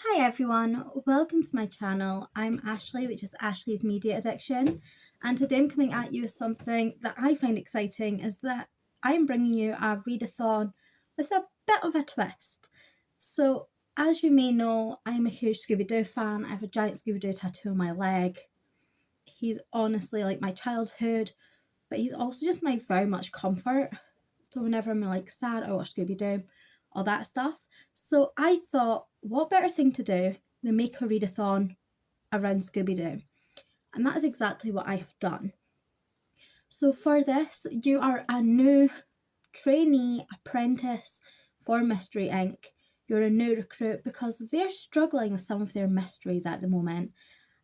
Hi everyone, welcome to my channel. I'm Ashley, which is Ashley's Media Addiction, and today I'm coming at you with something that I find exciting, is that I'm bringing you a readathon with a bit of a twist. So as you may know, I'm a huge Scooby-Doo fan. I have a giant Scooby-Doo tattoo on my leg. He's honestly like my childhood, but he's also just my very much comfort. So whenever I'm like sad, I watch Scooby-Doo, all that stuff. So I thought, what better thing to do than make a readathon around Scooby-Doo? And that is exactly what I have done. So for this, you are a new trainee apprentice for Mystery Inc. You're a new recruit because they're struggling with some of their mysteries at the moment.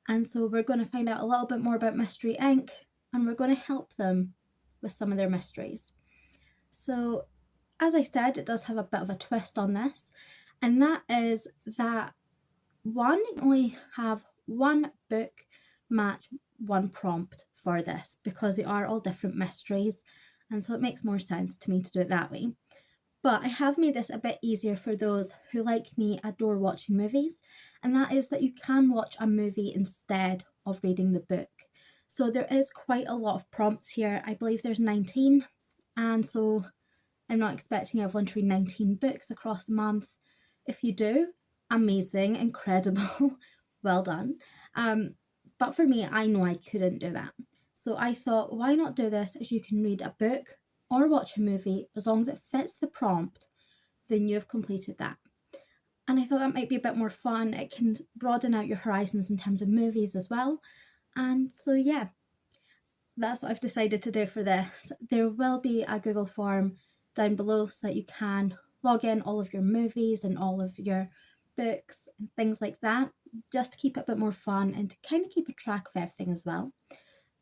And so we're going to find out a little bit more about Mystery Inc. and we're going to help them with some of their mysteries. So as I said, it does have a bit of a twist on this, and that is that one, only have one book match one prompt for this because they are all different mysteries, and so it makes more sense to me to do it that way. But I have made this a bit easier for those who, like me, adore watching movies, and that is that you can watch a movie instead of reading the book. So there is quite a lot of prompts here. I believe there's 19, and so I'm not expecting everyone to read 19 books across a month. If you do, amazing, incredible, well done. But for me, I know I couldn't do that. So I thought, why not do this as you can read a book or watch a movie, as long as it fits the prompt, then you've completed that. And I thought that might be a bit more fun. It can broaden out your horizons in terms of movies as well. And so yeah, that's what I've decided to do for this. There will be a Google form down below so that you can log in all of your movies and all of your books and things like that, just to keep it a bit more fun and to kind of keep a track of everything as well.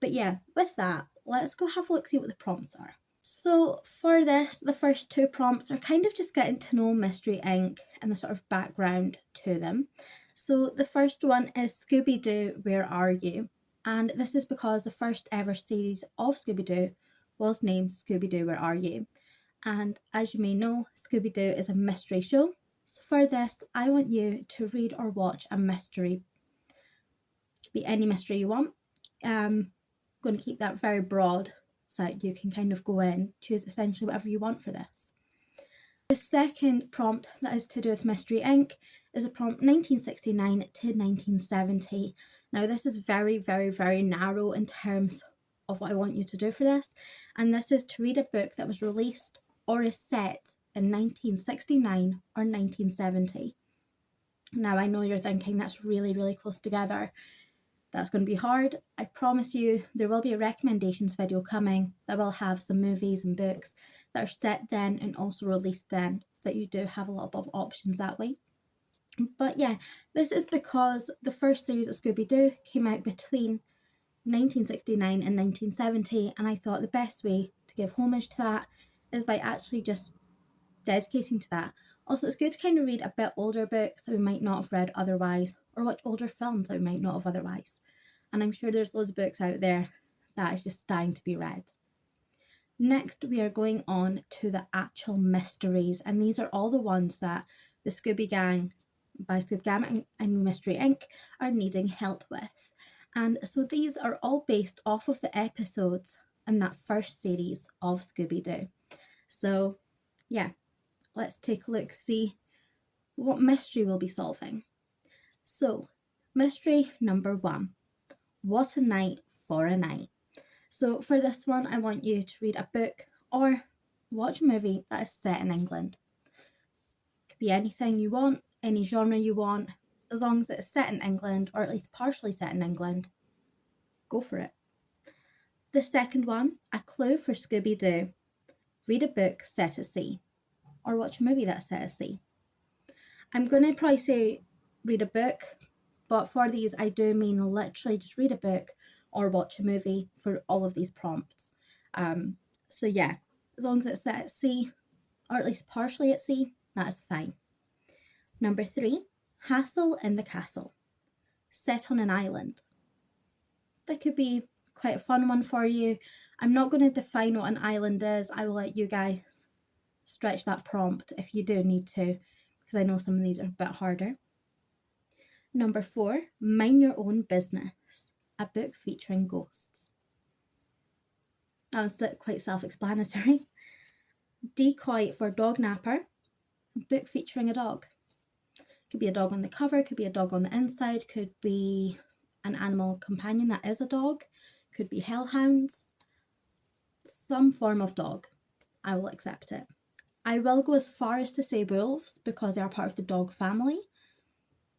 But yeah, with that, let's go have a look, see what the prompts are. So for this, the first two prompts are kind of just getting to know Mystery Inc. and the sort of background to them. So the first one is Scooby-Doo, Where Are You? And this is because the first ever series of Scooby-Doo was named Scooby-Doo, Where Are You? And as you may know, Scooby-Doo is a mystery show. So for this, I want you to read or watch a mystery. It could be any mystery you want. I'm going to keep that very broad so that you can kind of go in, choose essentially whatever you want for this. The second prompt that is to do with Mystery Inc. is a prompt 1969 to 1970. Now this is very, very, very narrow in terms of what I want you to do for this. And this is to read a book that was released or is set in 1969 or 1970. Now I know you're thinking that's really, really close together. That's going to be hard. I promise you there will be a recommendations video coming that will have some movies and books that are set then and also released then, so that you do have a lot of options that way. But yeah, this is because the first series of Scooby-Doo came out between 1969 and 1970, and I thought the best way to give homage to that is by actually just dedicating to that. Also, it's good to kind of read a bit older books that we might not have read otherwise, or watch older films that we might not have otherwise. And I'm sure there's loads of books out there that is just dying to be read. Next, we are going on to the actual mysteries, and these are all the ones that the Scooby Gang, by Scooby Gang and Mystery Inc. are needing help with. And so these are all based off of the episodes in that first series of Scooby-Doo. So yeah, let's take a look, see what mystery we'll be solving. So mystery number 1, what a night for a night. So for this one, I want you to read a book or watch a movie that is set in England. It could be anything you want, any genre you want, as long as it's set in England, or at least partially set in England. Go for it. The second one, a clue for Scooby-Doo. Read a book set at sea, or watch a movie that's set at sea. I'm going to probably say read a book, but for these I do mean literally just read a book or watch a movie for all of these prompts. So yeah, as long as it's set at sea, or at least partially at sea, that is fine. Number 3, Hassle in the Castle. Set on an island. That could be quite a fun one for you. I'm not going to define what an island is. I will let you guys stretch that prompt if you do need to, because I know some of these are a bit harder. Number 4, Mind Your Own Business, a book featuring ghosts. That was quite self-explanatory. Decoy for Dog Napper, a book featuring a dog. Could be a dog on the cover, could be a dog on the inside, could be an animal companion that is a dog, could be hellhounds, some form of dog. I will accept it. I will go as far as to say wolves because they are part of the dog family.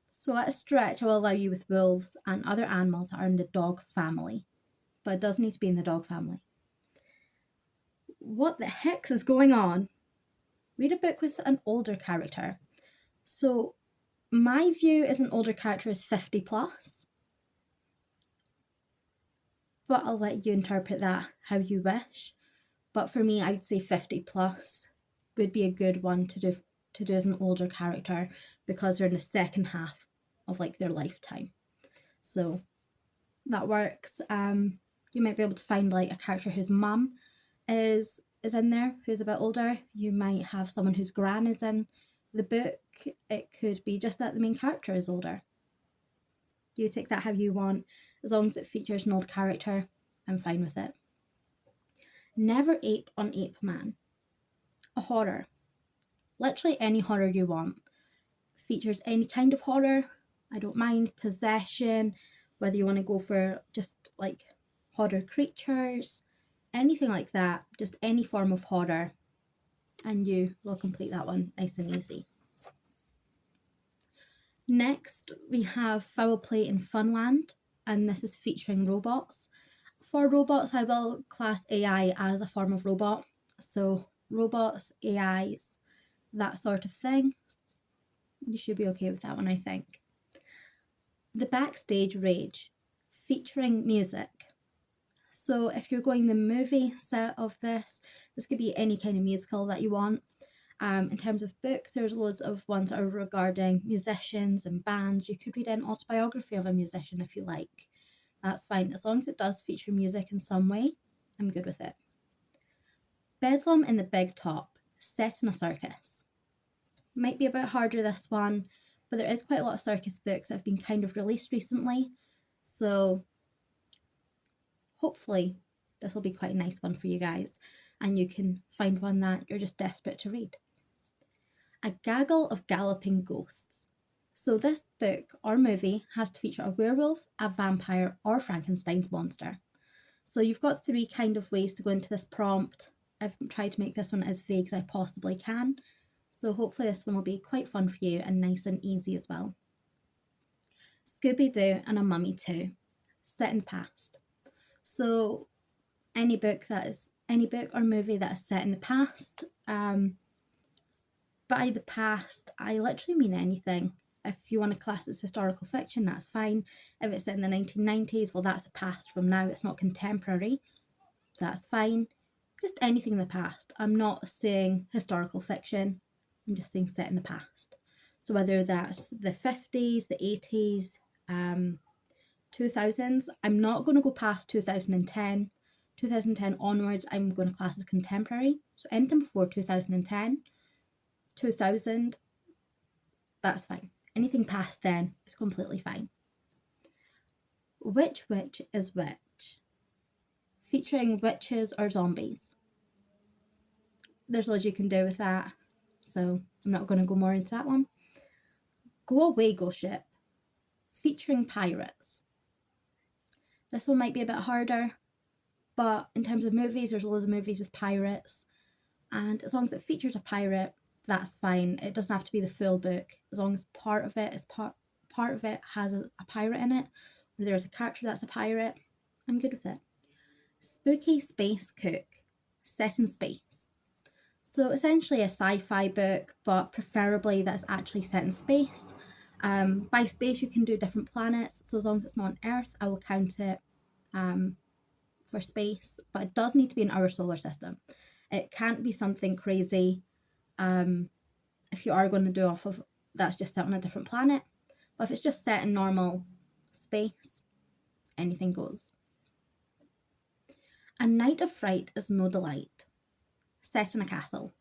So at a stretch, I will allow you with wolves and other animals that are in the dog family, but it does need to be in the dog family. What the heck is going on? Read a book with an older character. So my view is an older character is 50 plus, but I'll let you interpret that how you wish. But for me, I'd say 50 plus would be a good one to do as an older character because they're in the second half of like their lifetime. So that works. You might be able to find like a character whose mum is in there, who's a bit older. You might have someone whose gran is in the book. It could be just that the main character is older. You take that how you want. As long as it features an old character, I'm fine with it. Never Ape on Ape Man. A horror. Literally any horror you want. Features any kind of horror. I don't mind. Possession. Whether you want to go for just like horror creatures. Anything like that. Just any form of horror. And you will complete that one nice and easy. Next, we have Foul Play in Funland, and this is featuring robots. For robots, I will class AI as a form of robot. So robots, AIs, that sort of thing. You should be okay with that one, I think. The Backstage Rage, featuring music. So if you're going the movie set of this could be any kind of musical that you want. In terms of books, there's loads of ones that are regarding musicians and bands. You could read an autobiography of a musician if you like. That's fine. As long as it does feature music in some way, I'm good with it. Bedlam in the Big Top, set in a circus. Might be a bit harder, this one, but there is quite a lot of circus books that have been kind of released recently. So hopefully this will be quite a nice one for you guys and you can find one that you're just desperate to read. A Gaggle of Galloping Ghosts. So this book or movie has to feature a werewolf, a vampire, or Frankenstein's monster. So you've got 3 kind of ways to go into this prompt. I've tried to make this one as vague as I possibly can. So hopefully this one will be quite fun for you and nice and easy as well. Scooby-Doo and a Mummy Too, set in the past. So any book or movie that is set in the past. By the past, I literally mean anything. If you want to class it as historical fiction, that's fine. If it's set in the 1990s, well, that's the past from now. It's not contemporary. That's fine. Just anything in the past. I'm not saying historical fiction. I'm just saying set in the past. So whether that's the 50s, the 80s, 2000s, I'm not going to go past 2010. 2010 onwards, I'm going to class as contemporary. So anything before 2010, 2000, that's fine. Anything past then is completely fine. Which Witch is Which? Featuring witches or zombies. There's loads you can do with that, so I'm not going to go more into that one. Go Away, Ghost Ship. Featuring pirates. This one might be a bit harder, but in terms of movies, there's loads of movies with pirates, and as long as it features a pirate, that's fine. It doesn't have to be the full book. As long as part of it has a pirate in it, or there's a character that's a pirate, I'm good with it. Spooky Space Cook, set in space. So essentially a sci-fi book, but preferably that's actually set in space. By space you can do different planets, so as long as it's not on Earth, I will count it for space, but it does need to be in our solar system. It can't be something crazy. If you are going to do off of that's just set on a different planet, but if it's just set in normal space, anything goes. A Night of Fright is No Delight, set in a castle.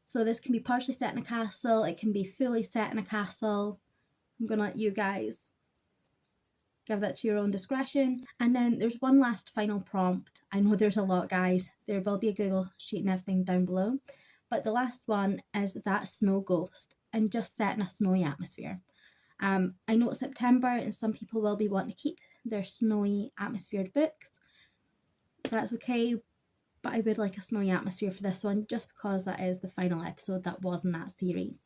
So this can be partially set in a castle, it can be fully set in a castle. I'm gonna let you guys give that to your own discretion. And then there's one last final prompt. I know there's a lot, guys. There will be a Google sheet and everything down below. But the last one is that snow ghost and just set in a snowy atmosphere. I know it's September and some people will be wanting to keep their snowy atmosphered books. That's okay, but I would like a snowy atmosphere for this one just because that is the final episode that was in that series.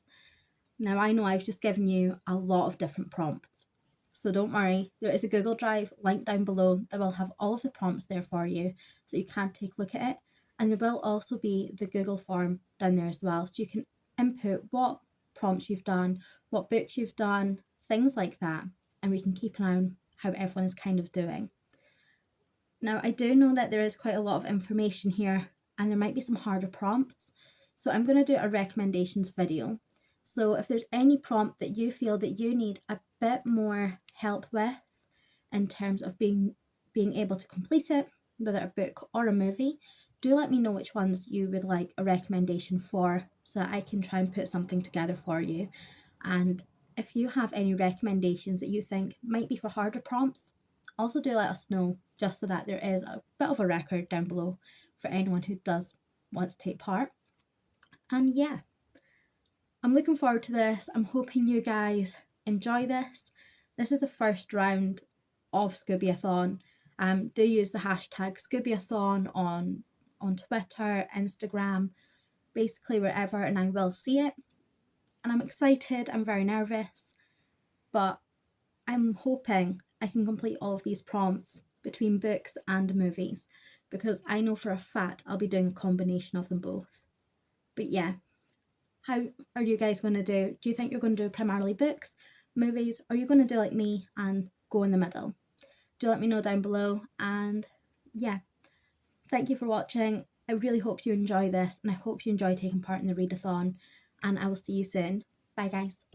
Now I know I've just given you a lot of different prompts, so don't worry, there is a Google Drive link down below that will have all of the prompts there for you so you can take a look at it, and there will also be the Google form down there as well, so you can input what prompts you've done, what books you've done, things like that, and we can keep an eye on how everyone is kind of doing. Now I do know that there is quite a lot of information here and there might be some harder prompts, so I'm going to do a recommendations video. So if there's any prompt that you feel that you need a bit more help with in terms of being able to complete it, whether a book or a movie, do let me know which ones you would like a recommendation for so that I can try and put something together for you. And if you have any recommendations that you think might be for harder prompts, also do let us know, just so that there is a bit of a record down below for anyone who does want to take part. And yeah, I'm looking forward to this. I'm hoping you guys enjoy this. This is the first round of Scoobyathon. Do use the hashtag Scoobyathon on Twitter, Instagram, basically wherever, and I will see it. And I'm excited, I'm very nervous, but I'm hoping I can complete all of these prompts between books and movies, because I know for a fact I'll be doing a combination of them both. But yeah, how are you guys going to do? Do you think you're going to do primarily books, movies, or are you going to do like me and go in the middle? Do let me know down below. And yeah, thank you for watching. I really hope you enjoy this, and I hope you enjoy taking part in the readathon, and I will see you soon. Bye guys.